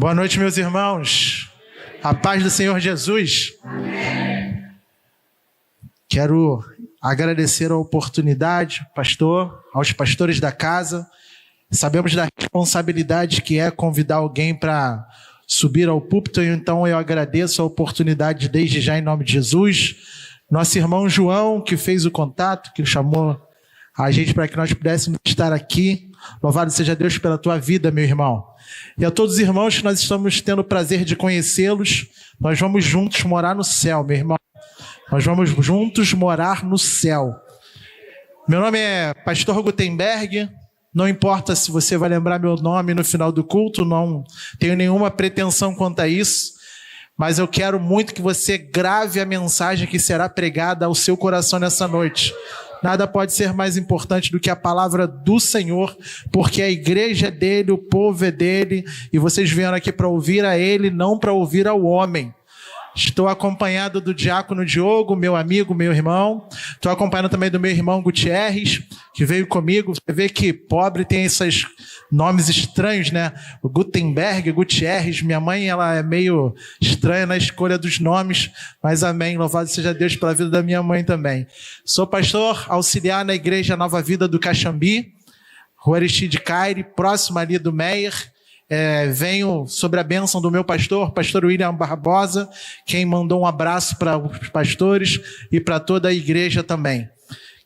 Boa noite, meus irmãos. A paz do Senhor Jesus. Amém. Quero agradecer a oportunidade, pastor, aos pastores da casa. Sabemos da responsabilidade que é convidar alguém para subir ao púlpito, então eu agradeço a oportunidade desde já em nome de Jesus. Nosso irmão João, que fez o contato, que chamou a gente para que nós pudéssemos estar aqui. Louvado seja Deus pela tua vida, meu irmão. E a todos os irmãos que nós estamos tendo o prazer de conhecê-los, nós vamos juntos morar no céu, meu irmão. Nós vamos juntos morar no céu. Meu nome é Pastor Gutenberg. Não importa se você vai lembrar meu nome no final do culto, não tenho nenhuma pretensão quanto a isso. Mas eu quero muito que você grave a mensagem que será pregada ao seu coração nessa noite. Nada pode ser mais importante do que a palavra do Senhor, porque a igreja é dele, o povo é dele, e vocês vieram aqui para ouvir a ele, não para ouvir ao homem. Estou acompanhado do diácono Diogo, meu amigo, meu irmão. Estou acompanhado também do meu irmão Gutierrez, que veio comigo. Você vê que pobre tem esses nomes estranhos, né? O Gutenberg, Gutierrez. Minha mãe, ela é meio estranha na escolha dos nomes, mas amém. Louvado seja Deus pela vida da minha mãe também. Sou pastor auxiliar na Igreja Nova Vida do Caxambi, Rua Aristide Caire, próximo ali do Meier. Venho sobre a bênção do meu pastor William Barbosa, quem mandou um abraço para os pastores e para toda a igreja também.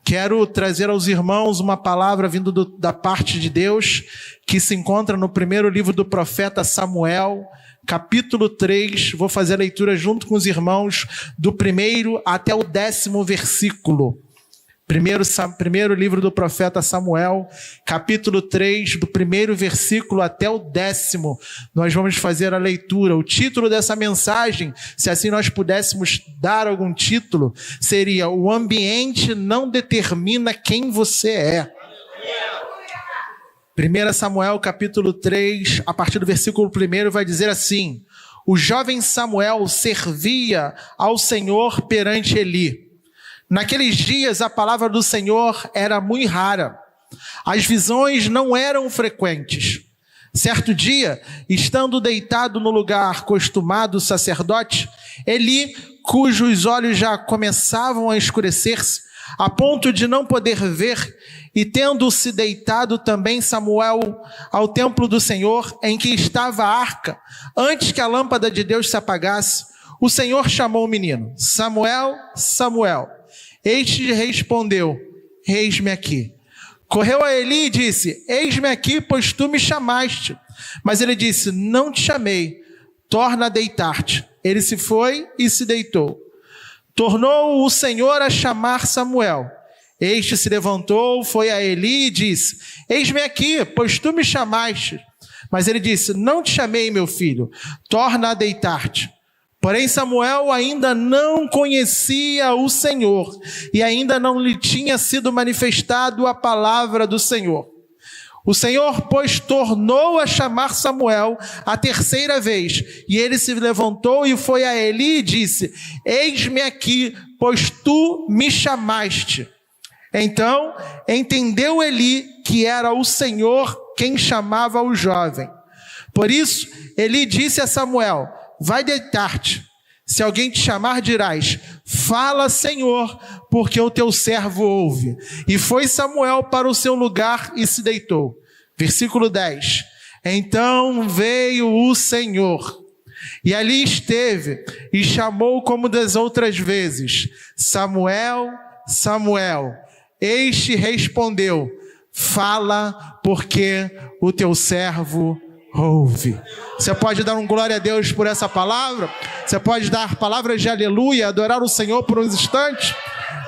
Quero trazer aos irmãos uma palavra vindo da parte de Deus, que se encontra no primeiro livro do profeta Samuel, capítulo 3. Vou fazer a leitura junto com os irmãos do 1º até o 10º versículo. Primeiro livro do profeta Samuel, capítulo 3, do 1º versículo até o 10º. Nós vamos fazer a leitura. O título dessa mensagem, se assim nós pudéssemos dar algum título, seria: O ambiente não determina quem você é. 1 Samuel, capítulo 3, a partir do versículo 1, vai dizer assim: O jovem Samuel servia ao Senhor perante Eli. Naqueles dias a palavra do Senhor era muito rara. As visões não eram frequentes. Certo dia, estando deitado no lugar costumado o sacerdote, Eli, cujos olhos já começavam a escurecer-se, a ponto de não poder ver, e tendo-se deitado também Samuel ao templo do Senhor, em que estava a arca, antes que a lâmpada de Deus se apagasse, o Senhor chamou o menino: Samuel, Samuel. Este respondeu: Eis-me aqui. Correu a Eli e disse: Eis-me aqui, pois tu me chamaste. Mas ele disse: Não te chamei, torna a deitar-te. Ele se foi e se deitou. Tornou o Senhor a chamar Samuel. Este se levantou, foi a Eli e disse: Eis-me aqui, pois tu me chamaste. Mas ele disse: Não te chamei, meu filho, torna a deitar-te. Porém Samuel ainda não conhecia o Senhor, e ainda não lhe tinha sido manifestado a palavra do Senhor. O Senhor, pois, tornou a chamar Samuel a terceira vez, e ele se levantou e foi a Eli e disse: Eis-me aqui, pois tu me chamaste. Então entendeu Eli que era o Senhor quem chamava o jovem. Por isso Eli disse a Samuel: Vai deitar-te. Se alguém te chamar, dirás: Fala, Senhor, porque o teu servo ouve. E foi Samuel para o seu lugar e se deitou. Versículo 10. Então veio o Senhor, e ali esteve, e chamou como das outras vezes: Samuel, Samuel. Este respondeu: Fala, porque o teu servo ouve. Você pode dar um glória a Deus por essa palavra? Você pode dar palavras de aleluia, adorar o Senhor por uns instantes?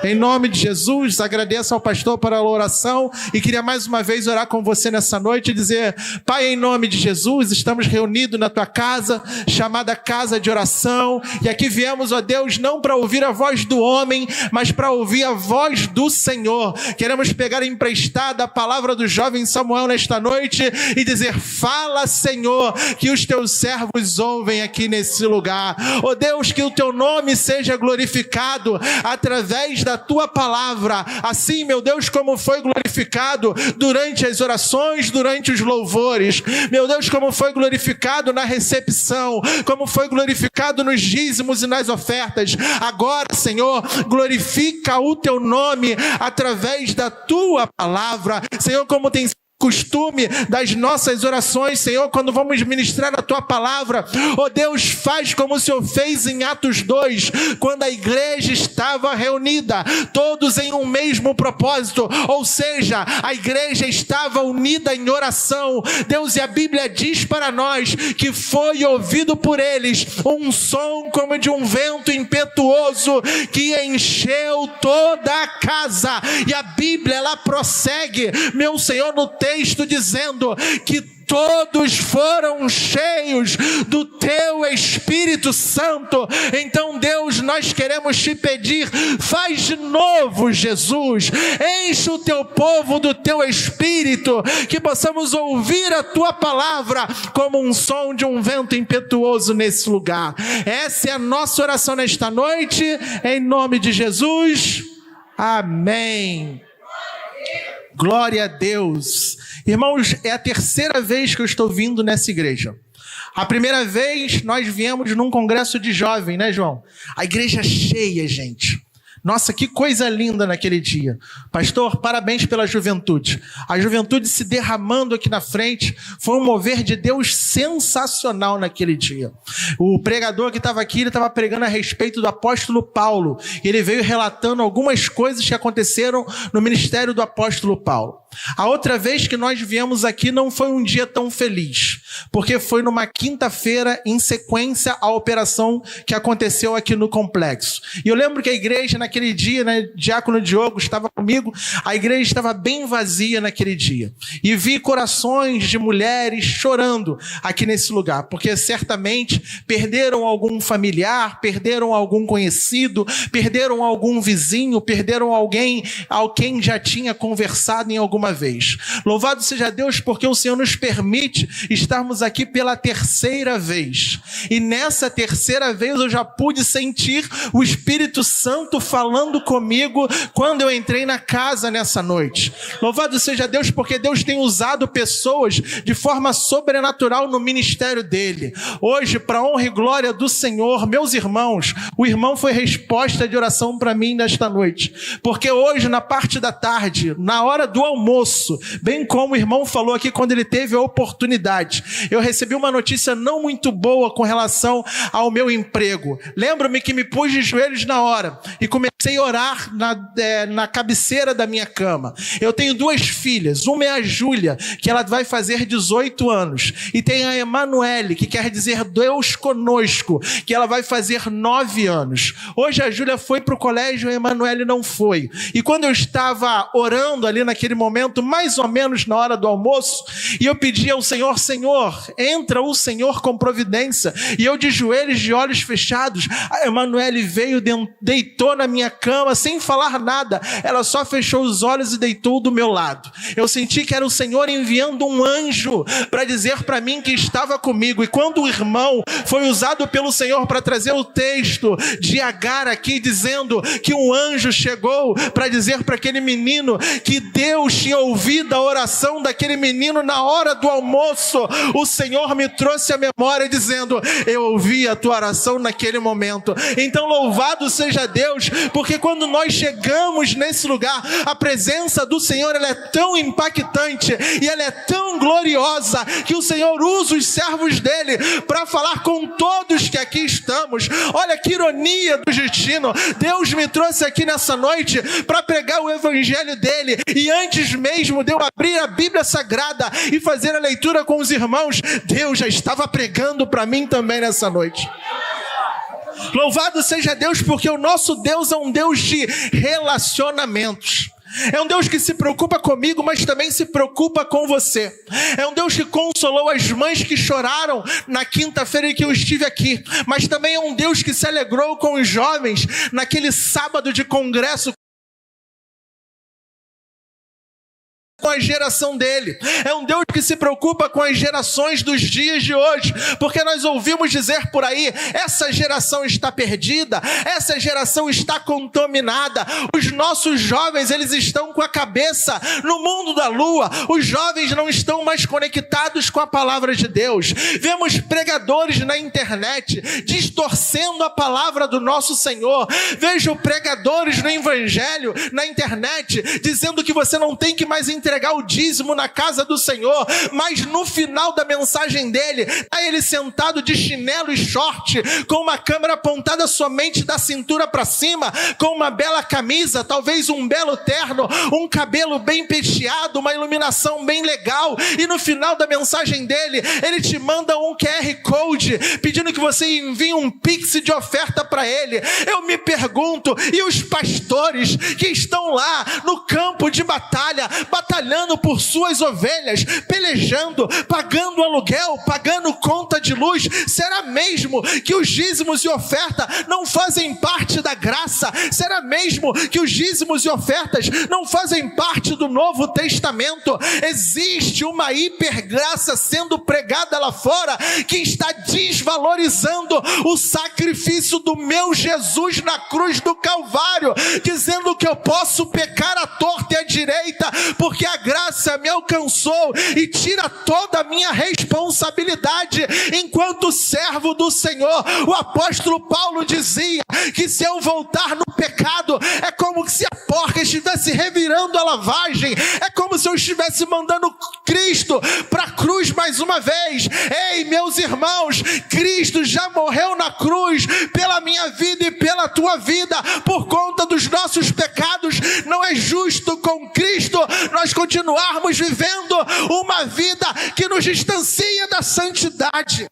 Em nome de Jesus, agradeço ao pastor pela oração e queria mais uma vez orar com você nessa noite e dizer: Pai, em nome de Jesus, estamos reunidos na tua casa, chamada casa de oração, e aqui viemos, ó Deus, não para ouvir a voz do homem, mas para ouvir a voz do Senhor. Queremos pegar emprestada a palavra do jovem Samuel nesta noite e dizer: Fala, Senhor, que os teus servos ouvem aqui nesse lugar. Ó Deus, que o teu nome seja glorificado através da tua palavra, assim, meu Deus, como foi glorificado durante as orações, durante os louvores, meu Deus, como foi glorificado na recepção, como foi glorificado nos dízimos e nas ofertas. Agora, Senhor, glorifica o teu nome através da tua palavra, Senhor, como tem costume das nossas orações, Senhor, quando vamos ministrar a tua palavra, ó Deus, faz como o Senhor fez em Atos 2, quando a igreja estava reunida, todos em um mesmo propósito, ou seja, a igreja estava unida em oração, Deus, e a Bíblia diz para nós que foi ouvido por eles um som como de um vento impetuoso que encheu toda a casa, e a Bíblia, ela prossegue, meu Senhor, no texto dizendo que todos foram cheios do teu Espírito Santo. Então, Deus, nós queremos te pedir, faz de novo, Jesus, enche o teu povo do teu Espírito, que possamos ouvir a tua palavra como um som de um vento impetuoso nesse lugar. Essa é a nossa oração nesta noite, em nome de Jesus, amém. Glória a Deus. Irmãos, é a terceira vez que eu estou vindo nessa igreja. A primeira vez nós viemos num congresso de jovem, né, João? A igreja cheia, gente. Nossa, que coisa linda naquele dia. Pastor, parabéns pela juventude. A juventude se derramando aqui na frente. Foi um mover de Deus sensacional naquele dia. O pregador que estava aqui, ele estava pregando a respeito do apóstolo Paulo. Ele veio relatando algumas coisas que aconteceram no ministério do apóstolo Paulo. A outra vez que nós viemos aqui não foi um dia tão feliz, porque foi numa quinta-feira em sequência à operação que aconteceu aqui no complexo. E eu lembro que a igreja naquele dia, né, Diácono Diogo estava comigo, a igreja estava bem vazia naquele dia. E vi corações de mulheres chorando aqui nesse lugar, porque certamente perderam algum familiar, perderam algum conhecido, perderam algum vizinho, perderam alguém ao quem já tinha conversado em alguma vez. Louvado seja Deus, porque o Senhor nos permite estarmos aqui pela terceira vez. E nessa terceira vez eu já pude sentir o Espírito Santo falando comigo quando eu entrei na casa nessa noite. Louvado seja Deus, porque Deus tem usado pessoas de forma sobrenatural no ministério dele. Hoje, para a honra e glória do Senhor, meus irmãos, o irmão foi resposta de oração para mim nesta noite, porque hoje, na parte da tarde, na hora do almoço, bem como o irmão falou aqui quando ele teve a oportunidade, eu recebi uma notícia não muito boa com relação ao meu emprego. Lembro-me que me pus de joelhos na hora e comecei a orar na cabeceira da minha cama. Eu tenho duas filhas, uma é a Júlia, que ela vai fazer 18 anos, e tem a Emanuele, que quer dizer Deus conosco, que ela vai fazer 9 anos. Hoje a Júlia foi para o colégio, a Emanuele não foi. E quando eu estava orando ali naquele momento, mais ou menos na hora do almoço, e eu pedi ao Senhor, Senhor, entra o Senhor com providência, e eu de joelhos, de olhos fechados, a Emanuele veio, deitou na minha cama, sem falar nada, ela só fechou os olhos e deitou do meu lado. Eu senti que era o Senhor enviando um anjo para dizer para mim que estava comigo. E quando o irmão foi usado pelo Senhor para trazer o texto de Agar aqui, dizendo que um anjo chegou para dizer para aquele menino que Deus tinha ouvido a oração daquele menino na hora do almoço, o Senhor me trouxe a memória dizendo, eu ouvi a tua oração naquele momento. Então louvado seja Deus, porque quando nós chegamos nesse lugar, a presença do Senhor, ela é tão impactante e ela é tão gloriosa, que o Senhor usa os servos dele para falar com todos que aqui estamos. Olha que ironia do destino, Deus me trouxe aqui nessa noite para pregar o evangelho dele, e antes mesmo de eu abrir a Bíblia Sagrada e fazer a leitura com os irmãos, Deus já estava pregando para mim também nessa noite. Louvado seja Deus, porque o nosso Deus é um Deus de relacionamentos. É um Deus que se preocupa comigo, mas também se preocupa com você. É um Deus que consolou as mães que choraram na quinta-feira em que eu estive aqui, mas também é um Deus que se alegrou com os jovens naquele sábado de congresso, com a geração dele. É um Deus que se preocupa com as gerações dos dias de hoje, porque nós ouvimos dizer por aí, essa geração está perdida, essa geração está contaminada, os nossos jovens, eles estão com a cabeça no mundo da lua, os jovens não estão mais conectados com a palavra de Deus. Vemos pregadores na internet distorcendo a palavra do nosso Senhor. Vejo pregadores no evangelho, na internet, dizendo que você não tem que mais entregar o dízimo na casa do Senhor, mas no final da mensagem dele, está ele sentado de chinelo e short, com uma câmera apontada somente da cintura para cima, com uma bela camisa, talvez um belo terno, um cabelo bem penteado, uma iluminação bem legal, e no final da mensagem dele, ele te manda um QR Code, pedindo que você envie um pix de oferta para ele. Eu me pergunto, e os pastores que estão lá no campo de batalha, batalhando por suas ovelhas, pelejando, pagando aluguel, pagando conta de luz, será mesmo que os dízimos e oferta não fazem parte da graça? Será mesmo que os dízimos e ofertas não fazem parte do Novo Testamento? Existe uma hipergraça sendo pregada lá fora que está desvalorizando o sacrifício do meu Jesus na cruz do Calvário, dizendo que eu posso pecar à torta e à direita, porque a graça me alcançou, e tira toda a minha responsabilidade enquanto servo do Senhor. O apóstolo Paulo dizia que se eu voltar no pecado, é como se a porca estivesse revirando a lavagem, é como se eu estivesse mandando Cristo para a cruz mais uma vez. Ei, meus irmãos, Cristo já morreu na cruz pela minha vida e pela tua vida, por conta dos nossos pecados. Não é justo com Cristo nós continuarmos vivendo uma vida que nos distancia da santidade.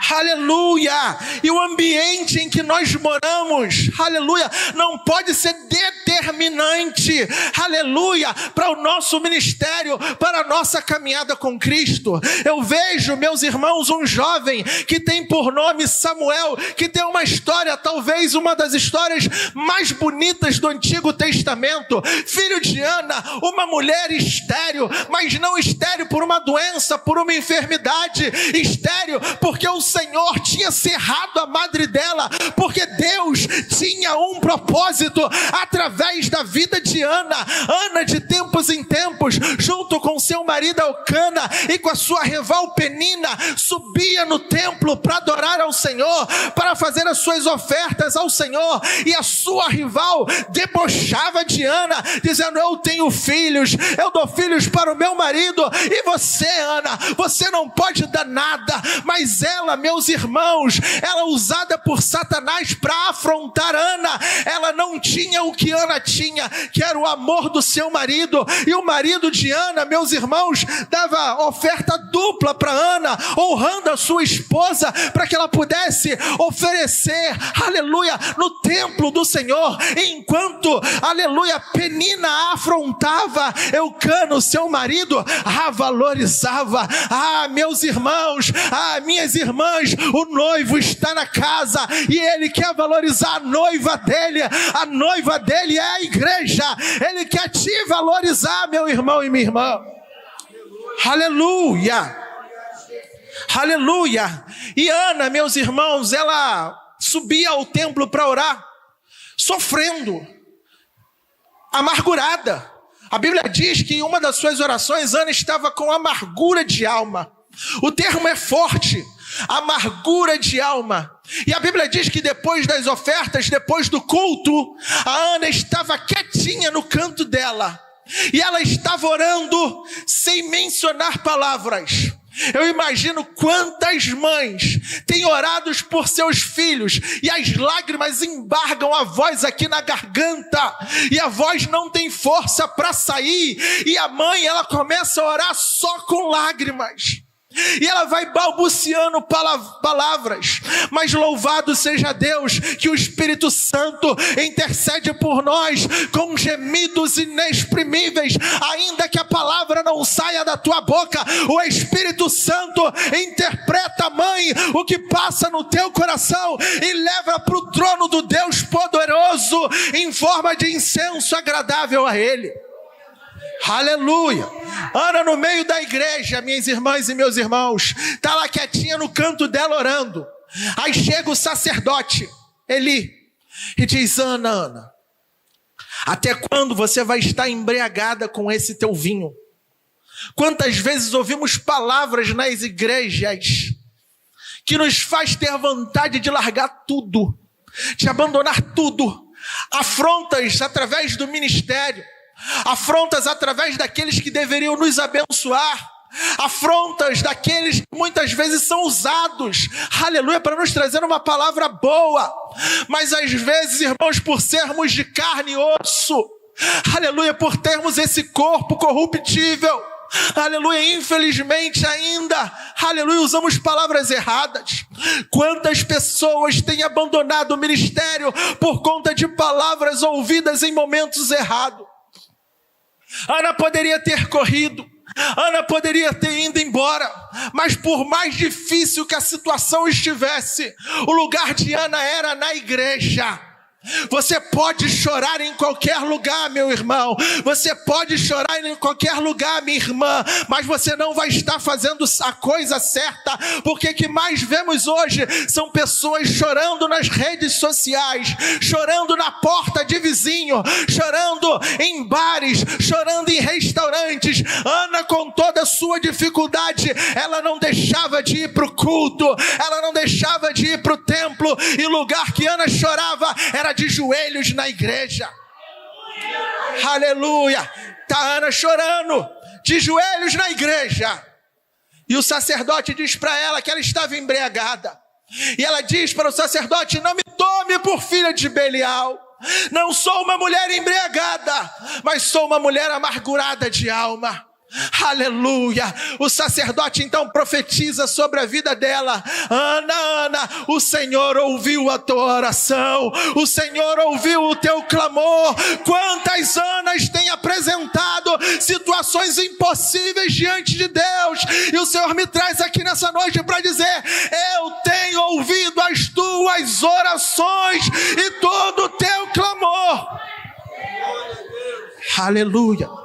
Aleluia! E o ambiente em que nós moramos, aleluia, não pode ser determinante, aleluia, para o nosso ministério, para a nossa caminhada com Cristo. Eu vejo, meus irmãos, um jovem que tem por nome Samuel, que tem uma história, talvez uma das histórias mais bonitas do Antigo Testamento. Filho de Ana, uma mulher estéril, mas não estéril por uma doença, por uma enfermidade, estéril porque o Senhor tinha cerrado a madre dela, porque Deus tinha um propósito através da vida de Ana. Ana, de tempos em tempos, junto com seu marido Elcana e com a sua rival Penina, subia no templo para adorar ao Senhor, para fazer as suas ofertas ao Senhor, e a sua rival debochava de Ana, dizendo: eu tenho filhos, eu dou filhos para o meu marido, e você, Ana, você não pode dar nada. Mas ela, meus irmãos, ela usada por Satanás para afrontar Ana, ela não tinha o que Ana tinha, que era o amor do seu marido. E o marido de Ana, meus irmãos, dava oferta dupla para Ana, honrando a sua esposa, para que ela pudesse oferecer, aleluia, no templo do Senhor. Enquanto, aleluia, Penina afrontava Elcano, seu marido, a valorizava. Meus irmãos, minhas irmãs, o noivo está na casa e ele quer valorizar a noiva dele. A noiva dele é a igreja. Ele quer te valorizar, meu irmão e minha irmã. Aleluia, aleluia. E Ana, meus irmãos, ela subia ao templo para orar, sofrendo, amargurada. A Bíblia diz que em uma das suas orações, Ana estava com amargura de alma. O termo é forte, amargura de alma. E a Bíblia diz que depois das ofertas, depois do culto, a Ana estava quietinha no canto dela, e ela estava orando sem mencionar palavras. Eu imagino quantas mães têm orado por seus filhos e as lágrimas embargam a voz aqui na garganta, e a voz não tem força para sair, e a mãe, ela começa a orar só com lágrimas. E ela vai balbuciando palavras, mas louvado seja Deus, que o Espírito Santo intercede por nós com gemidos inexprimíveis. Ainda que a palavra não saia da tua boca, o Espírito Santo interpreta, mãe, o que passa no teu coração e leva para o trono do Deus poderoso em forma de incenso agradável a Ele. Aleluia. Ana no meio da igreja, minhas irmãs e meus irmãos, está lá quietinha no canto dela orando. Aí chega o sacerdote, Eli, e diz: Ana, até quando você vai estar embriagada com esse teu vinho? Quantas vezes ouvimos palavras nas igrejas que nos faz ter vontade de largar tudo, de abandonar tudo, afrontas através do ministério, afrontas através daqueles que deveriam nos abençoar, afrontas daqueles que muitas vezes são usados, aleluia, para nos trazer uma palavra boa, mas às vezes, irmãos, por sermos de carne e osso, aleluia, por termos esse corpo corruptível, aleluia, infelizmente ainda, aleluia, usamos palavras erradas. Quantas pessoas têm abandonado o ministério por conta de palavras ouvidas em momentos errados? Ana poderia ter corrido, Ana poderia ter ido embora, mas por mais difícil que a situação estivesse, o lugar de Ana era na igreja. Você pode chorar em qualquer lugar, meu irmão. Você pode chorar em qualquer lugar, minha irmã, mas você não vai estar fazendo a coisa certa, porque o que mais vemos hoje são pessoas chorando nas redes sociais, chorando na porta de vizinho, chorando em bares, chorando em restaurantes. Ana, com toda a sua dificuldade, ela não deixava de ir para o culto, ela não deixava de ir para o templo, e o lugar que Ana chorava era de joelhos na igreja. Aleluia. Está Ana chorando de joelhos na igreja, e o sacerdote diz para ela que ela estava embriagada, e ela diz para o sacerdote: não me tome por filha de Belial, não sou uma mulher embriagada, mas sou uma mulher amargurada de alma. Aleluia. O sacerdote então profetiza sobre a vida dela: Ana, Ana, o Senhor ouviu a tua oração, o Senhor ouviu o teu clamor. Quantas Anas têm apresentado situações impossíveis diante de Deus, e o Senhor me traz aqui nessa noite para dizer: eu tenho ouvido as tuas orações e todo o teu clamor. Aleluia.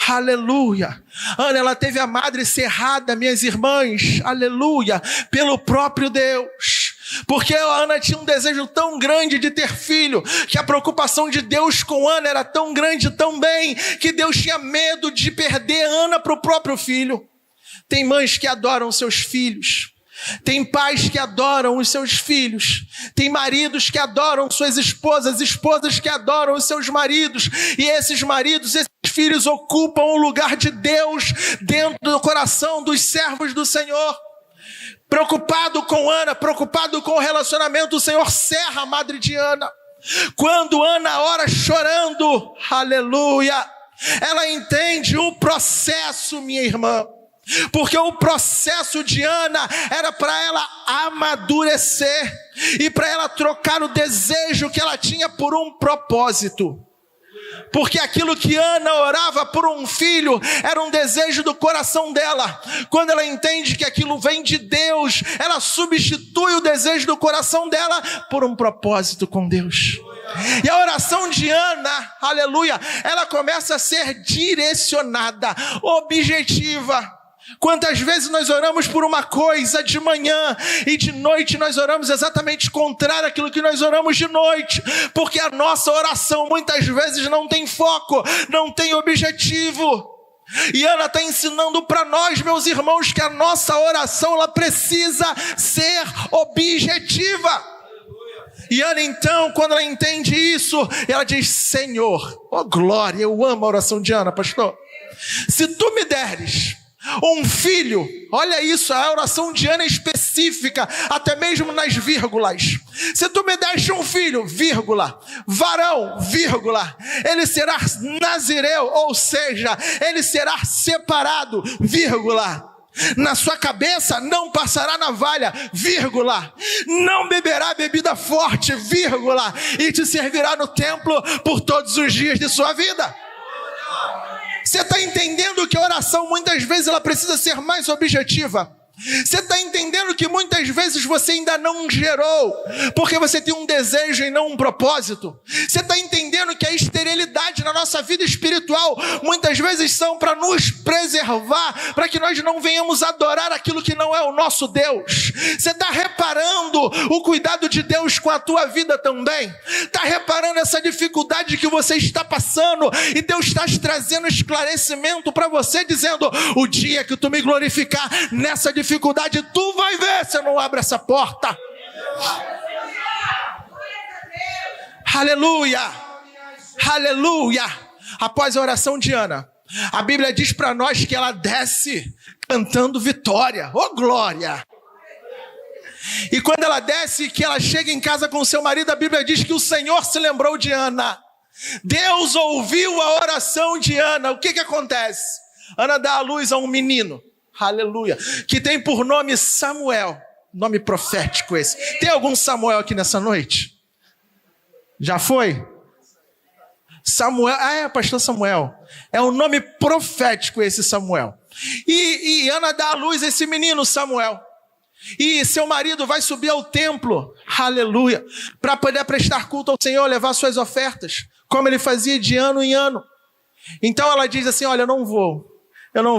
Aleluia. Ana, ela teve a madre cerrada, minhas irmãs, aleluia, pelo próprio Deus. Porque a Ana tinha um desejo tão grande de ter filho, que a preocupação de Deus com Ana era tão grande também, que Deus tinha medo de perder Ana para o próprio filho. Tem mães que adoram seus filhos, tem pais que adoram os seus filhos, tem maridos que adoram suas esposas, esposas que adoram os seus maridos, e esses maridos, esses filhos ocupam o lugar de Deus dentro do coração dos servos do Senhor. Preocupado com Ana, preocupado com o relacionamento, o Senhor cerra a madre de Ana. Quando Ana ora chorando, aleluia, ela entende o processo, minha irmã. Porque o processo de Ana era para ela amadurecer e para ela trocar o desejo que ela tinha por um propósito. Porque aquilo que Ana orava por um filho era um desejo do coração dela. Quando ela entende que aquilo vem de Deus, ela substitui o desejo do coração dela por um propósito com Deus. E a oração de Ana, aleluia, ela começa a ser direcionada, objetiva. Quantas vezes nós oramos por uma coisa de manhã e de noite nós oramos exatamente contrário àquilo que nós oramos de noite, porque a nossa oração muitas vezes não tem foco, não tem objetivo. E Ana está ensinando para nós, meus irmãos, que a nossa oração ela precisa ser objetiva. E Ana então, quando ela entende isso, ela diz: Senhor, oh glória, eu amo a oração de Ana, pastor. Se tu me deres um filho, olha isso, a oração de Ana é específica, até mesmo nas vírgulas. Se tu me deste um filho, vírgula, varão, vírgula, ele será nazireu, ou seja, ele será separado, vírgula. Na sua cabeça não passará navalha, vírgula. Não beberá bebida forte, vírgula. E te servirá no templo por todos os dias de sua vida. Você está entendendo que a oração muitas vezes ela precisa ser mais objetiva? Você está entendendo que muitas vezes você ainda não gerou, porque você tem um desejo e não um propósito? Você está entendendo que a esterilidade na nossa vida espiritual muitas vezes são para nos preservar, para que nós não venhamos adorar aquilo que não é o nosso Deus? Você está reparando o cuidado de Deus com a tua vida também? Está reparando essa dificuldade que você está passando? E Deus está trazendo esclarecimento para você, dizendo: o dia que tu me glorificar nessa dificuldade, tu vai ver se eu não abro essa porta. Aleluia, aleluia. Após a oração de Ana, a Bíblia diz para nós que ela desce cantando vitória. Oh, glória! E quando ela desce, que ela chega em casa com seu marido, a Bíblia diz que o Senhor se lembrou de Ana. Deus ouviu a oração de Ana. O que acontece? Ana dá à luz a um menino, aleluia, que tem por nome Samuel, nome profético esse. Tem algum Samuel aqui nessa noite? Já foi? Samuel, pastor Samuel, é um nome profético esse Samuel. E Ana dá à luz a esse menino Samuel. E seu marido vai subir ao templo, aleluia, para poder prestar culto ao Senhor, levar suas ofertas, como ele fazia de ano em ano. Então ela diz assim: olha, eu não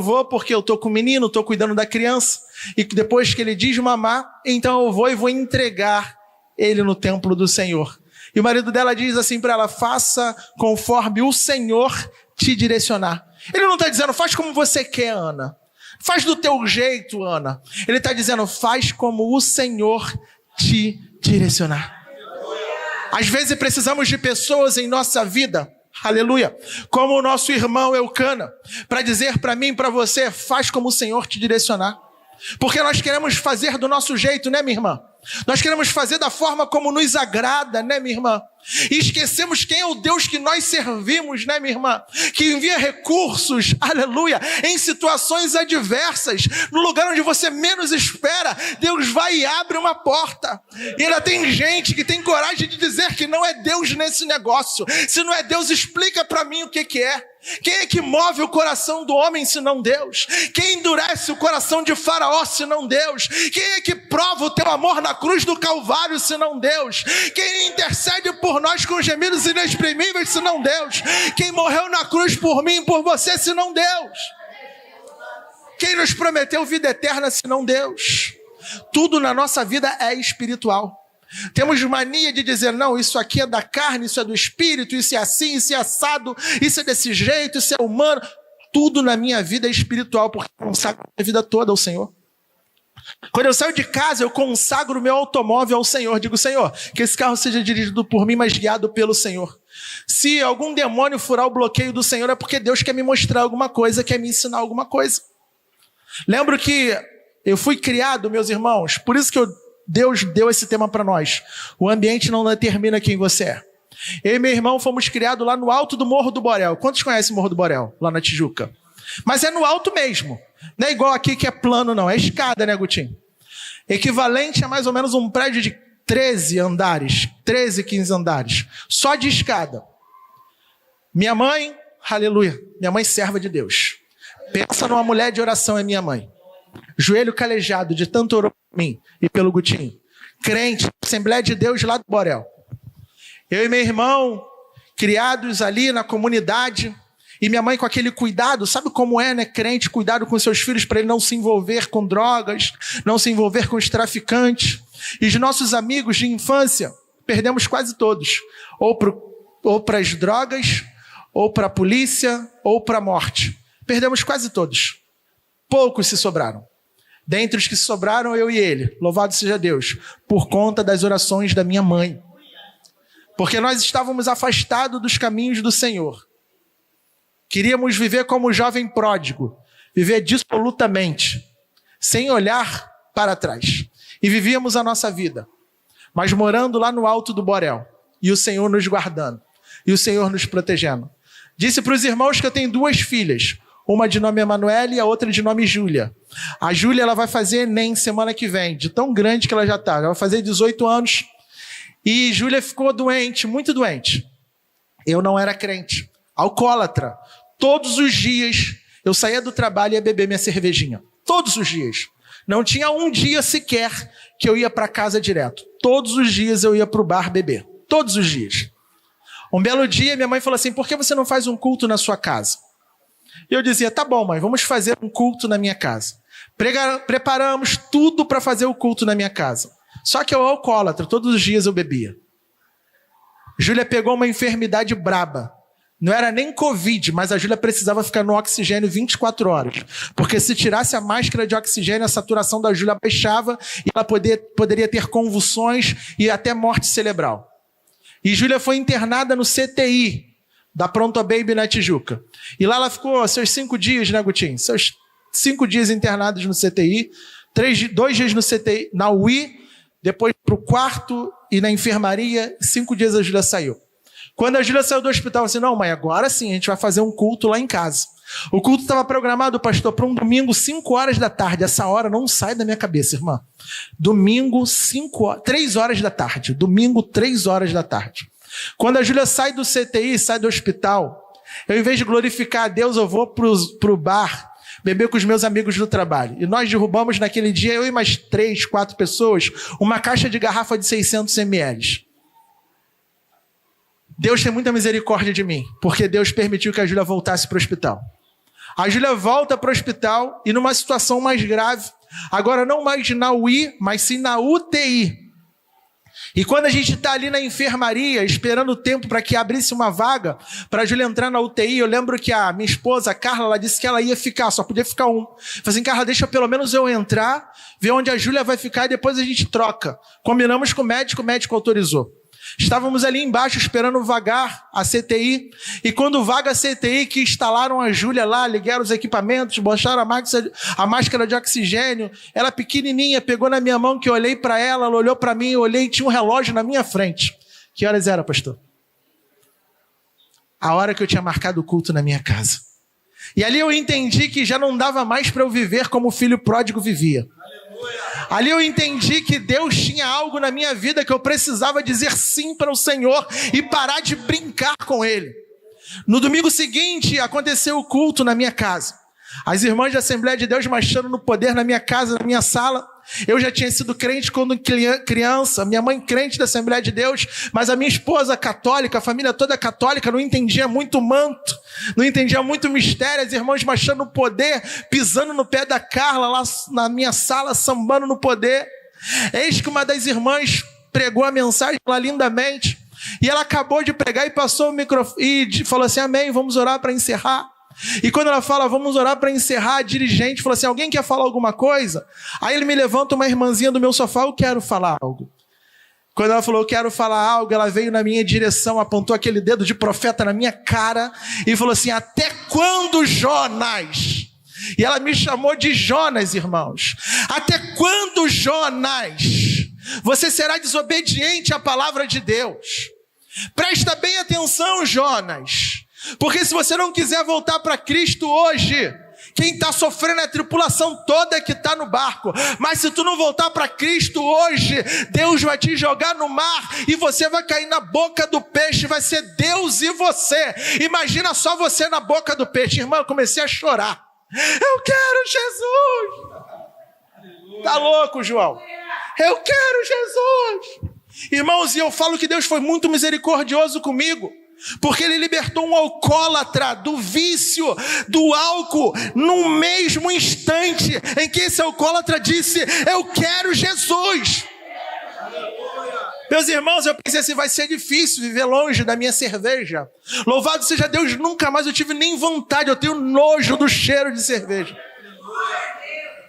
vou porque eu estou com o menino, estou cuidando da criança, e depois que ele diz mamar, então eu vou e vou entregar ele no templo do Senhor. E o marido dela diz assim para ela: faça conforme o Senhor te direcionar. Ele não está dizendo: faz como você quer, Ana. Faz do teu jeito, Ana. Ele está dizendo: faz como o Senhor te direcionar. Às vezes precisamos de pessoas em nossa vida, aleluia, como o nosso irmão Eucana, para dizer para mim e para você: faz como o Senhor te direcionar. Porque nós queremos fazer do nosso jeito, né, minha irmã? Nós queremos fazer da forma como nos agrada, né, minha irmã? E esquecemos quem é o Deus que nós servimos, né, minha irmã? Que envia recursos, aleluia, em situações adversas, no lugar onde você menos espera. Deus vai e abre uma porta. E ainda tem gente que tem coragem de dizer que não é Deus nesse negócio. Se não é Deus, explica para mim o que é. Quem é que move o coração do homem senão Deus? Quem endurece o coração de Faraó senão Deus? Quem é que prova o teu amor na cruz do Calvário senão Deus? Quem intercede por nós com gemidos inexprimíveis senão Deus? Quem morreu na cruz por mim e por você senão Deus? Quem nos prometeu vida eterna senão Deus? Tudo na nossa vida é espiritual. Temos mania de dizer: não, isso aqui é da carne, isso é do espírito, isso é assim, isso é assado, isso é desse jeito, isso é humano. Tudo na minha vida é espiritual, porque eu consagro a minha vida toda ao Senhor. Quando eu saio de casa, eu consagro o meu automóvel ao Senhor. Digo: Senhor, que esse carro seja dirigido por mim, mas guiado pelo Senhor. Se algum demônio furar o bloqueio do Senhor, é porque Deus quer me mostrar alguma coisa, quer me ensinar alguma coisa. Lembro que eu fui criado, meus irmãos, por isso que Deus deu esse tema para nós. O ambiente não determina quem você é. Eu e meu irmão fomos criados lá no alto do Morro do Borel. Quantos conhecem o Morro do Borel? Lá na Tijuca. Mas é no alto mesmo. Não é igual aqui que é plano, não. É escada, né, Gutinho? Equivalente a mais ou menos um prédio de 13 andares. 13, 15 andares. Só de escada. Minha mãe, aleluia, minha mãe serva de Deus. Pensa numa mulher de oração, é minha mãe. Joelho calejado de tanto orar por mim e pelo Gutinho. Crente, Assembleia de Deus lá do Borel. Eu e meu irmão, criados ali na comunidade, e minha mãe com aquele cuidado, sabe como é, né, crente, cuidado com seus filhos para ele não se envolver com drogas, não se envolver com os traficantes. E os nossos amigos de infância, perdemos quase todos, ou para as drogas, ou para a polícia, ou para a morte. Perdemos quase todos. Poucos se sobraram. Dentre os que se sobraram, eu e ele, louvado seja Deus, por conta das orações da minha mãe. Porque nós estávamos afastados dos caminhos do Senhor. Queríamos viver como o jovem pródigo, viver dissolutamente, sem olhar para trás. E vivíamos a nossa vida, mas morando lá no alto do Borel, e o Senhor nos guardando, e o Senhor nos protegendo. Disse para os irmãos que eu tenho 2 filhas, uma de nome Emanuele e a outra de nome Júlia. A Júlia, ela vai fazer Enem semana que vem, de tão grande que ela já está. Ela vai fazer 18 anos. E Júlia ficou doente, muito doente. Eu não era crente, alcoólatra. Todos os dias eu saía do trabalho e ia beber minha cervejinha. Todos os dias. Não tinha um dia sequer que eu ia para casa direto. Todos os dias eu ia para o bar beber. Todos os dias. Um belo dia, minha mãe falou assim, por que você não faz um culto na sua casa? E eu dizia, tá bom, mãe, vamos fazer um culto na minha casa. Preparamos tudo para fazer o culto na minha casa. Só que eu alcoólatra, todos os dias eu bebia. Júlia pegou uma enfermidade braba. Não era nem Covid, mas a Júlia precisava ficar no oxigênio 24 horas. Porque se tirasse a máscara de oxigênio, a saturação da Júlia baixava e ela poderia ter convulsões e até morte cerebral. E Júlia foi internada no CTI, da Pronto Baby na Tijuca. E lá ela ficou seus 5 dias, né, Gutinho? Seus 5 dias internados no CTI, 2 dias no CTI, na UI, depois para o quarto e na enfermaria, 5 dias a Júlia saiu. Quando a Júlia saiu do hospital, eu disse, não, mãe, agora sim, a gente vai fazer um culto lá em casa. O culto estava programado, pastor, para um domingo, 5 horas da tarde. Essa hora não sai da minha cabeça, irmã. Domingo, 3 horas da tarde. Domingo, 3 horas da tarde. Quando a Júlia sai do CTI, sai do hospital, eu, em vez de glorificar a Deus, eu vou para o bar, beber com os meus amigos do trabalho. E nós derrubamos naquele dia, eu e mais 3, 4 pessoas, uma caixa de garrafa de 600 ml. Deus tem muita misericórdia de mim, porque Deus permitiu que a Júlia voltasse para o hospital. A Júlia volta para o hospital e numa situação mais grave, agora não mais na UI, mas sim na UTI. E quando a gente está ali na enfermaria, esperando o tempo para que abrisse uma vaga para a Júlia entrar na UTI, eu lembro que a minha esposa, a Carla, ela disse que ela ia ficar, só podia ficar um. Eu falei assim, Carla, deixa pelo menos eu entrar, ver onde a Júlia vai ficar e depois a gente troca. Combinamos com o médico autorizou. Estávamos ali embaixo esperando vagar a CTI, e quando vaga a CTI, que instalaram a Júlia lá, ligaram os equipamentos, botaram a máscara de oxigênio, ela pequenininha, pegou na minha mão, que eu olhei para ela, ela olhou para mim, eu olhei e tinha um relógio na minha frente. Que horas era, pastor? A hora que eu tinha marcado o culto na minha casa. E ali eu entendi que já não dava mais para eu viver como o filho pródigo vivia. Ali eu entendi que Deus tinha algo na minha vida que eu precisava dizer sim para o Senhor e parar de brincar com Ele. No domingo seguinte aconteceu o culto na minha casa. As irmãs da Assembleia de Deus marchando no poder na minha casa, na minha sala. Eu já tinha sido crente quando criança, minha mãe crente da Assembleia de Deus, mas a minha esposa católica, a família toda católica, não entendia muito manto, não entendia muito mistério. As irmãs marchando no poder, pisando no pé da Carla lá na minha sala, sambando no poder. Eis que uma das irmãs pregou a mensagem lá lindamente, e ela acabou de pregar e passou o microfone e falou assim, amém, vamos orar para encerrar. E quando ela fala, vamos orar para encerrar, a dirigente falou assim, alguém quer falar alguma coisa? Aí ele me levanta uma irmãzinha do meu sofá, eu quero falar algo. Quando ela falou, eu quero falar algo, ela veio na minha direção, apontou aquele dedo de profeta na minha cara e falou assim, até quando, Jonas? E ela me chamou de Jonas, irmãos. Até quando, Jonas, você será desobediente à palavra de Deus? Presta bem atenção, Jonas. Porque se você não quiser voltar para Cristo hoje, quem está sofrendo é a tripulação toda que está no barco. Mas se tu não voltar para Cristo hoje, Deus vai te jogar no mar e você vai cair na boca do peixe. Vai ser Deus e você. Imagina só você na boca do peixe. Irmão, eu comecei a chorar. Eu quero Jesus. Tá louco, João? Eu quero Jesus. Irmãos, e eu falo que Deus foi muito misericordioso comigo. Porque Ele libertou um alcoólatra do vício, do álcool, no mesmo instante em que esse alcoólatra disse, eu quero Jesus. Meus irmãos, eu pensei assim, vai ser difícil viver longe da minha cerveja. Louvado seja Deus, nunca mais eu tive nem vontade, eu tenho nojo do cheiro de cerveja.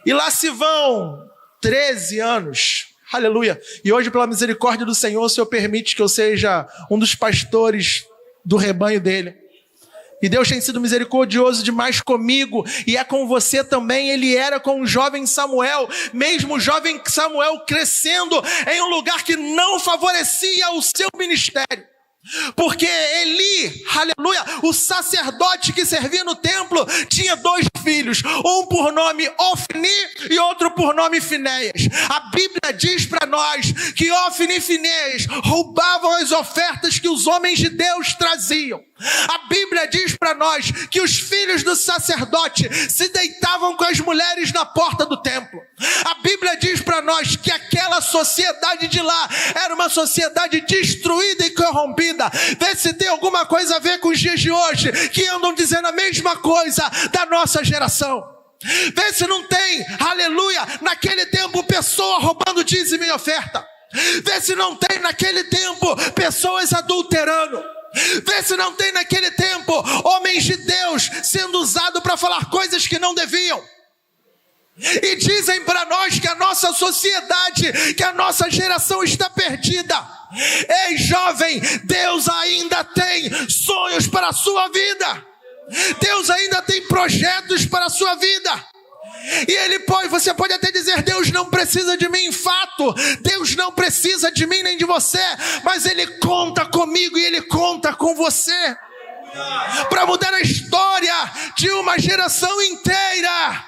E lá se vão 13 anos. Aleluia. E hoje, pela misericórdia do Senhor, o Senhor permite que eu seja um dos pastores do rebanho dele. E Deus tem sido misericordioso demais comigo, e é com você também. Ele era com o jovem Samuel, mesmo o jovem Samuel crescendo em um lugar que não favorecia o seu ministério. Porque Eli, aleluia, o sacerdote que servia no templo, tinha 2 filhos, um por nome Ofni e outro por nome Finéias. A Bíblia diz para nós que Ofni e Finéias roubavam as ofertas que os homens de Deus traziam. A Bíblia diz para nós que os filhos do sacerdote se deitavam com as mulheres na porta do templo. A Bíblia diz para nós que aquela sociedade de lá era uma sociedade destruída e corrompida. Vê se tem alguma coisa a ver com os dias de hoje, que andam dizendo a mesma coisa da nossa geração. Vê se não tem, aleluia, naquele tempo pessoa roubando dízimo e oferta. Vê se não tem naquele tempo pessoas adulterando. Vê se não tem naquele tempo homens de Deus sendo usados para falar coisas que não deviam. E dizem para nós que a nossa sociedade, que a nossa geração está perdida. Ei, jovem, Deus ainda tem sonhos para a sua vida. Deus ainda tem projetos para a sua vida. E você pode até dizer: Deus não precisa de mim, fato, Deus não precisa de mim nem de você, mas Ele conta comigo e Ele conta com você para mudar a história de uma geração inteira.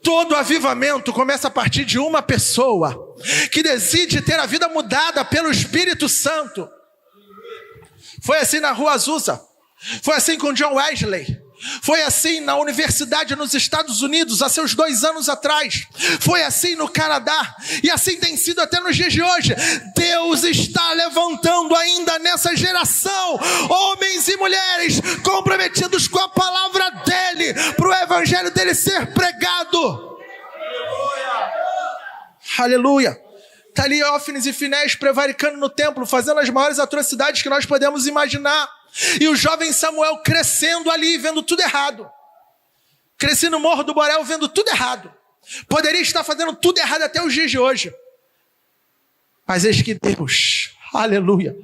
Todo avivamento começa a partir de uma pessoa que decide ter a vida mudada pelo Espírito Santo. Foi assim na Rua Azusa, foi assim com John Wesley, foi assim na universidade nos Estados Unidos há seus 2 anos atrás, foi assim no Canadá, e assim tem sido até nos dias de hoje. Deus está levantando ainda nessa geração homens e mulheres comprometidos com a palavra dele, para o evangelho dele ser pregado. Aleluia. Está ali Ófines e Finéias prevaricando no templo, fazendo as maiores atrocidades que nós podemos imaginar. E o jovem Samuel crescendo ali, vendo tudo errado. Cresci no Morro do Borel, vendo tudo errado. Poderia estar fazendo tudo errado até os dias de hoje. Mas eis que Deus, aleluia,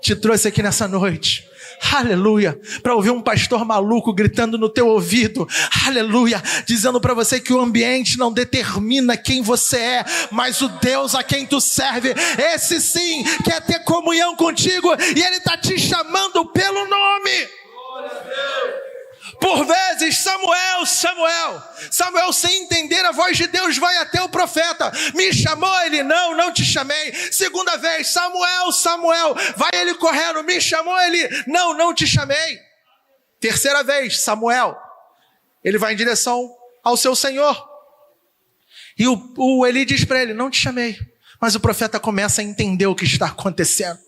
te trouxe aqui nessa noite, aleluia, para ouvir um pastor maluco gritando no teu ouvido, aleluia, dizendo para você que o ambiente não determina quem você é, mas o Deus a quem tu serve, esse sim quer ter comunhão contigo, e Ele está te chamando pelo nome. Por vezes Samuel sem entender a voz de Deus vai até o profeta: me chamou? Ele: não te chamei. Segunda vez: Samuel, vai ele correndo: me chamou? Ele: não te chamei. Terceira vez: Samuel, ele vai em direção ao seu senhor, e o Eli diz para ele: não te chamei. Mas o profeta começa a entender o que está acontecendo.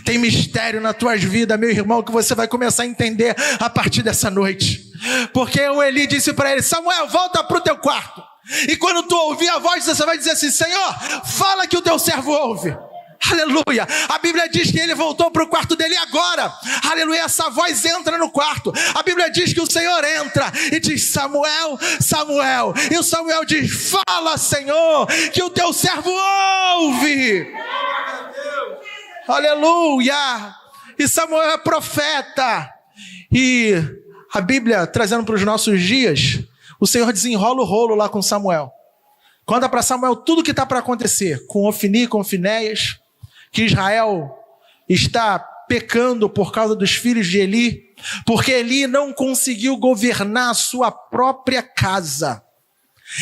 Tem mistério nas tuas vidas, meu irmão, que você vai começar a entender a partir dessa noite. Porque o Eli disse para ele: Samuel, volta para o teu quarto. E quando tu ouvir a voz, você vai dizer assim: Senhor, fala que o teu servo ouve. Aleluia. A Bíblia diz que ele voltou para o quarto dele agora. Aleluia. Essa voz entra no quarto. A Bíblia diz que o Senhor entra e diz: Samuel. E o Samuel diz: fala, Senhor, que o teu servo ouve. Aleluia. E Samuel é profeta. E a Bíblia, trazendo para os nossos dias, o Senhor desenrola o rolo lá com Samuel. Conta para Samuel tudo o que está para acontecer com Ofni, com Finéias, que Israel está pecando por causa dos filhos de Eli, porque Eli não conseguiu governar a sua própria casa.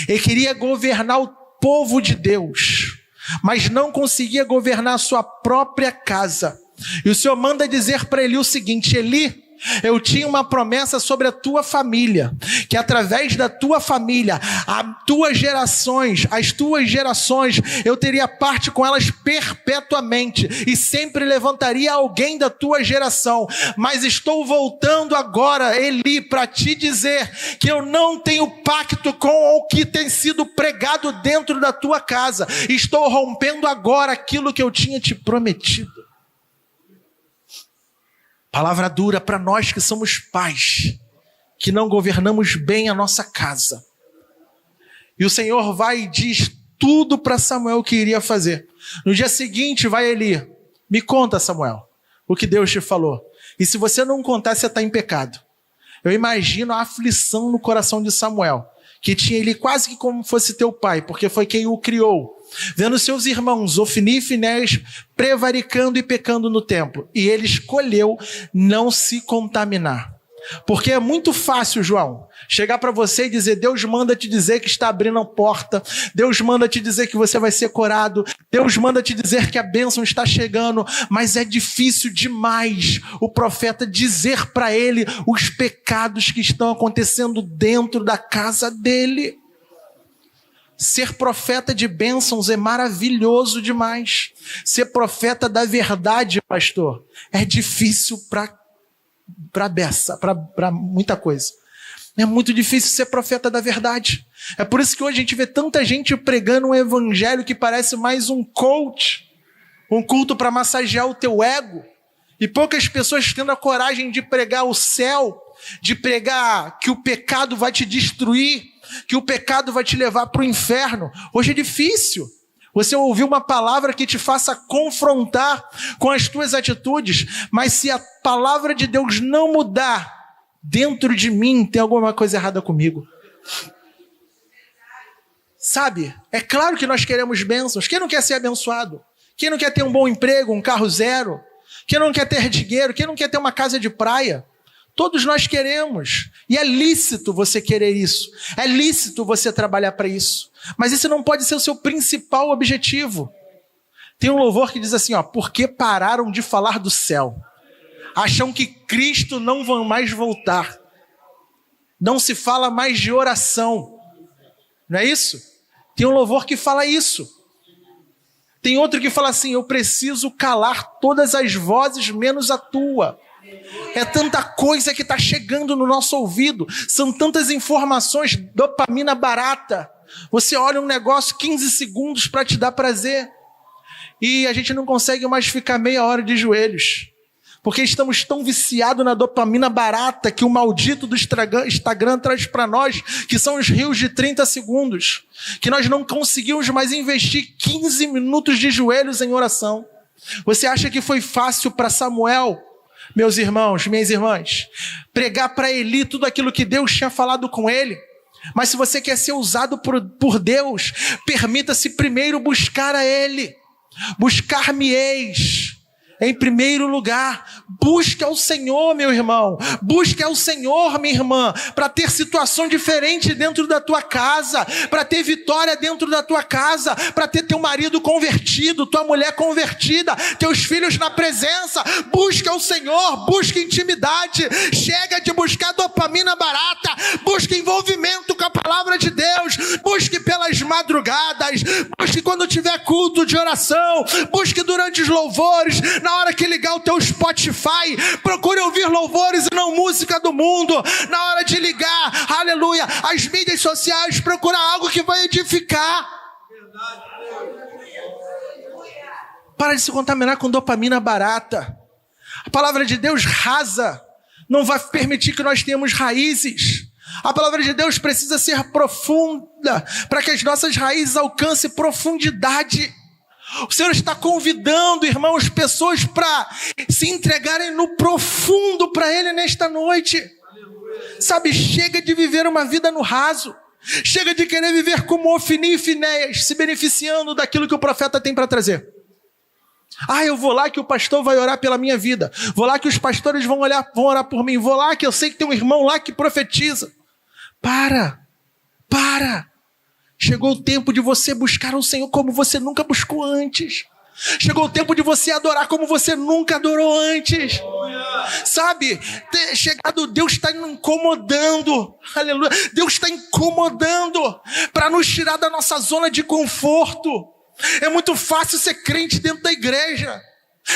Ele queria governar o povo de Deus, mas não conseguia governar a sua própria casa. E o Senhor manda dizer para Eli o seguinte: Eli, eu tinha uma promessa sobre a tua família, que através da tua família, as tuas gerações, eu teria parte com elas perpetuamente, e sempre levantaria alguém da tua geração. Mas estou voltando agora, Eli, para te dizer que eu não tenho pacto com o que tem sido pregado dentro da tua casa. Estou rompendo agora aquilo que eu tinha te prometido. Palavra dura para nós que somos pais, que não governamos bem a nossa casa. E o Senhor vai e diz tudo para Samuel que iria fazer. No dia seguinte vai Eli: me conta, Samuel, o que Deus te falou. E se você não contar, você está em pecado. Eu imagino a aflição no coração de Samuel, que tinha ele quase que como fosse teu pai, porque foi quem o criou, vendo seus irmãos, Ofni e Finéias, prevaricando e pecando no templo, e ele escolheu não se contaminar. Porque é muito fácil, João, chegar para você e dizer: Deus manda te dizer que está abrindo a porta, Deus manda te dizer que você vai ser curado, Deus manda te dizer que a bênção está chegando, mas é difícil demais o profeta dizer para ele os pecados que estão acontecendo dentro da casa dele. Ser profeta de bênçãos é maravilhoso demais. Ser profeta da verdade, pastor, é difícil para muita coisa. É muito difícil ser profeta da verdade. É por isso que hoje a gente vê tanta gente pregando um evangelho que parece mais um coach, um culto para massagear o teu ego, e poucas pessoas tendo a coragem de pregar o céu, de pregar que o pecado vai te destruir, que o pecado vai te levar para o inferno. Hoje é difícil você ouvir uma palavra que te faça confrontar com as tuas atitudes, mas se a palavra de Deus não mudar dentro de mim, tem alguma coisa errada comigo. Sabe? É claro que nós queremos bênçãos. Quem não quer ser abençoado? Quem não quer ter um bom emprego, um carro zero? Quem não quer ter dinheiro? Quem não quer ter uma casa de praia? Todos nós queremos. E é lícito você querer isso. É lícito você trabalhar para isso. Mas esse não pode ser o seu principal objetivo. Tem um louvor que diz assim, ó: porque pararam de falar do céu? Acham que Cristo não vai mais voltar. Não se fala mais de oração. Não é isso? Tem um louvor que fala isso. Tem outro que fala assim: eu preciso calar todas as vozes menos a tua. É tanta coisa que está chegando no nosso ouvido, são tantas informações, dopamina barata. Você olha um negócio 15 segundos para te dar prazer, e a gente não consegue mais ficar meia hora de joelhos, porque estamos tão viciados na dopamina barata que o maldito do Instagram traz para nós, que são os rios de 30 segundos, que nós não conseguimos mais investir 15 minutos de joelhos em oração. Você acha que foi fácil para Samuel, meus irmãos, minhas irmãs, pregar para Eli tudo aquilo que Deus tinha falado com ele? Mas se você quer ser usado por Deus, permita-se primeiro buscar a Ele. Buscar-me-eis em primeiro lugar. Busque ao Senhor, meu irmão. Busque ao Senhor, minha irmã, para ter situação diferente dentro da tua casa, para ter vitória dentro da tua casa, para ter teu marido convertido, tua mulher convertida, teus filhos na presença. Busque ao Senhor, busque intimidade. Chega de buscar dopamina barata. Busque envolvimento com a palavra de Deus. Busque pelas madrugadas. Busque quando tiver culto de oração. Busque durante os louvores. Na hora que ligar o teu Spotify, procure ouvir louvores e não música do mundo. Na hora de ligar, aleluia, as mídias sociais, procura algo que vai edificar. Para de se contaminar com dopamina barata. A palavra de Deus rasa, não vai permitir que nós tenhamos raízes. A palavra de Deus precisa ser profunda, para que as nossas raízes alcancem profundidade. O Senhor está convidando, irmãos, pessoas para se entregarem no profundo para Ele nesta noite. Sabe, chega de viver uma vida no raso. Chega de querer viver como Ofni e Finéias, se beneficiando daquilo que o profeta tem para trazer. Ah, eu vou lá que o pastor vai orar pela minha vida. Vou lá que os pastores vão orar por mim. Vou lá que eu sei que tem um irmão lá que profetiza. Para. Chegou o tempo de você buscar o Senhor como você nunca buscou antes. Chegou o tempo de você adorar como você nunca adorou antes. Sabe, Deus está incomodando. Aleluia. Deus está incomodando para nos tirar da nossa zona de conforto. É muito fácil ser crente dentro da igreja.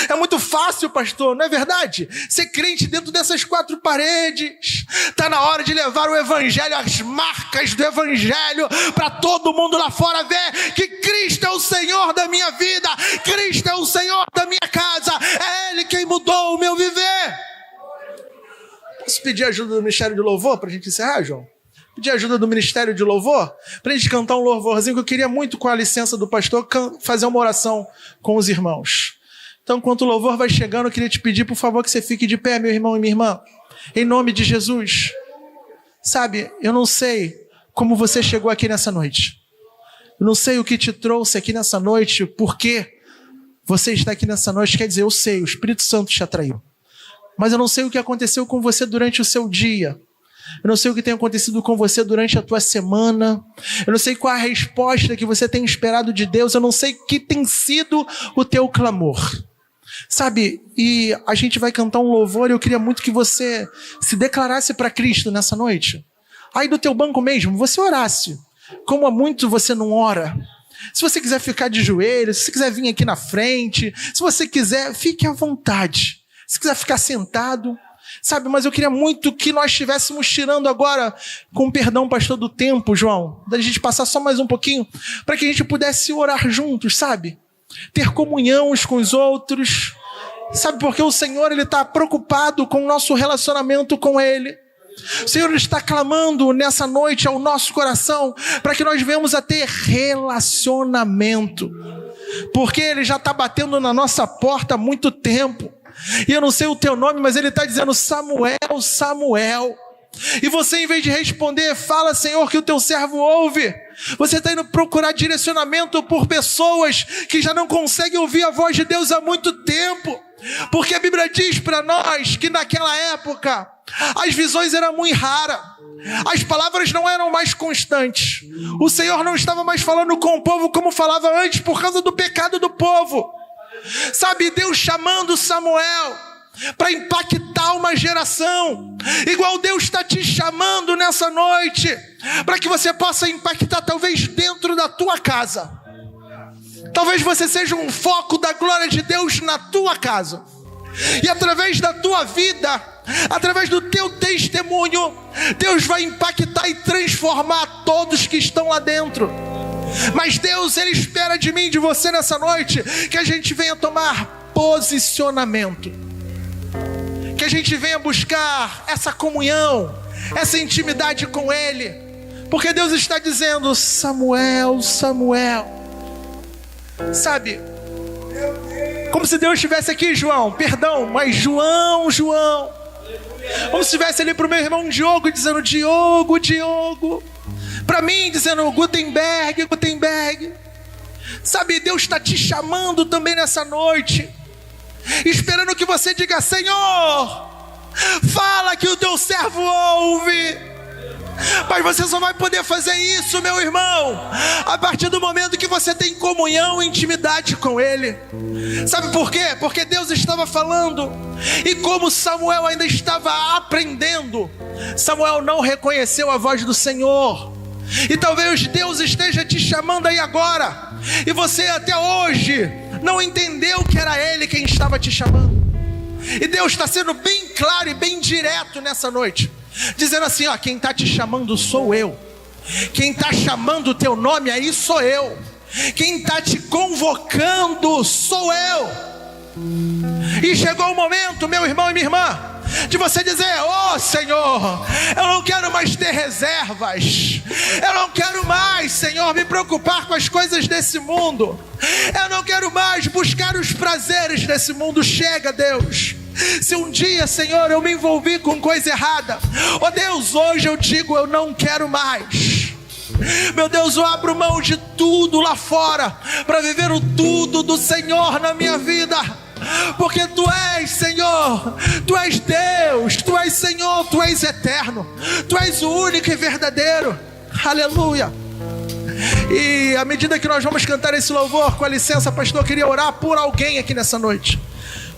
É muito fácil, pastor, não é verdade? Ser crente dentro dessas quatro paredes. Está na hora de levar o evangelho, as marcas do evangelho, para todo mundo lá fora ver que Cristo é o Senhor da minha vida, Cristo é o Senhor da minha casa, é Ele quem mudou o meu viver. Posso pedir ajuda do Ministério de Louvor para a gente encerrar, João? Pedir ajuda do Ministério de Louvor para a gente cantar um louvorzinho, que eu queria muito, com a licença do pastor, fazer uma oração com os irmãos. Então, enquanto o louvor vai chegando, eu queria te pedir, por favor, que você fique de pé, meu irmão e minha irmã, em nome de Jesus. Sabe, eu não sei como você chegou aqui nessa noite. Eu não sei o que te trouxe aqui nessa noite, por que você está aqui nessa noite. Quer dizer, eu sei, o Espírito Santo te atraiu. Mas eu não sei o que aconteceu com você durante o seu dia. Eu não sei o que tem acontecido com você durante a tua semana. Eu não sei qual a resposta que você tem esperado de Deus. Eu não sei o que tem sido o teu clamor. Sabe, e a gente vai cantar um louvor e eu queria muito que você se declarasse para Cristo nessa noite. Aí do teu banco mesmo, você orasse. Como há muito você não ora. Se você quiser ficar de joelhos, se você quiser vir aqui na frente, se você quiser, fique à vontade. Se quiser ficar sentado, sabe, mas eu queria muito que nós estivéssemos tirando agora, com perdão, pastor, do tempo, João, da gente passar só mais um pouquinho, para que a gente pudesse orar juntos, sabe? Ter comunhão uns com os outros, sabe, porque o Senhor, Ele está preocupado com o nosso relacionamento com Ele. O Senhor está clamando nessa noite ao nosso coração para que nós venhamos a ter relacionamento, porque Ele já está batendo na nossa porta há muito tempo. E eu não sei o teu nome, mas Ele está dizendo: Samuel, Samuel. E você, em vez de responder, fala: Senhor, que o teu servo ouve. Você está indo procurar direcionamento por pessoas que já não conseguem ouvir a voz de Deus há muito tempo. Porque a Bíblia diz para nós que naquela época as visões eram muito raras, as palavras não eram mais constantes. O Senhor não estava mais falando com o povo como falava antes por causa do pecado do povo. Sabe, Deus chamando Samuel para impactar uma geração, igual Deus está te chamando nessa noite, para que você possa impactar talvez dentro da tua casa. Talvez você seja um foco da glória de Deus na tua casa. E através da tua vida, através do teu testemunho, Deus vai impactar e transformar todos que estão lá dentro. Mas Deus, Ele espera de mim e de você nessa noite que a gente venha tomar posicionamento, que a gente venha buscar essa comunhão, essa intimidade com Ele, porque Deus está dizendo: Samuel, Samuel. Sabe, como se Deus estivesse aqui, João, perdão, mas João, como se estivesse ali para o meu irmão Diogo, dizendo: Diogo, Diogo. Para mim, dizendo: Gutenberg, Gutenberg. Sabe, Deus está te chamando também nessa noite, esperando que você diga: Senhor, fala que o teu servo ouve. Mas você só vai poder fazer isso, meu irmão, a partir do momento que você tem comunhão e intimidade com Ele. Sabe por quê? Porque Deus estava falando, e como Samuel ainda estava aprendendo, Samuel não reconheceu a voz do Senhor. E talvez Deus esteja te chamando aí agora, e você até hoje não entendeu que era Ele quem estava te chamando. E Deus está sendo bem claro e bem direto nessa noite, dizendo assim: ó, quem está te chamando sou eu. Quem está chamando o teu nome aí sou eu. Quem está te convocando sou eu. E chegou o momento, meu irmão e minha irmã, de você dizer: oh Senhor, eu não quero mais ter reservas. Eu não quero mais, Senhor, me preocupar com as coisas desse mundo. Eu não quero mais buscar os prazeres desse mundo. Chega, Deus. Se um dia, Senhor, eu me envolvi com coisa errada, ó Deus, hoje eu digo: eu não quero mais. Meu Deus, eu abro mão de tudo lá fora para viver o tudo do Senhor na minha vida. Porque Tu és, Senhor, Tu és Deus, Tu és Senhor, Tu és eterno, Tu és o único e verdadeiro. Aleluia. E à medida que nós vamos cantar esse louvor, com a licença, pastor, eu queria orar por alguém aqui nessa noite.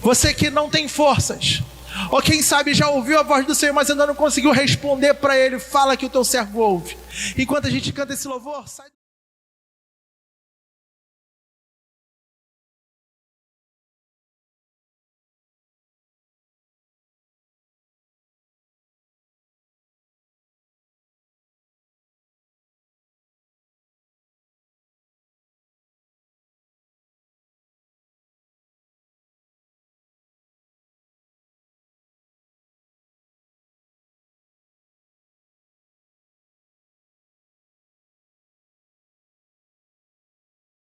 Você que não tem forças, ou quem sabe já ouviu a voz do Senhor, mas ainda não conseguiu responder para Ele, fala que o teu servo ouve. Enquanto a gente canta esse louvor, sai...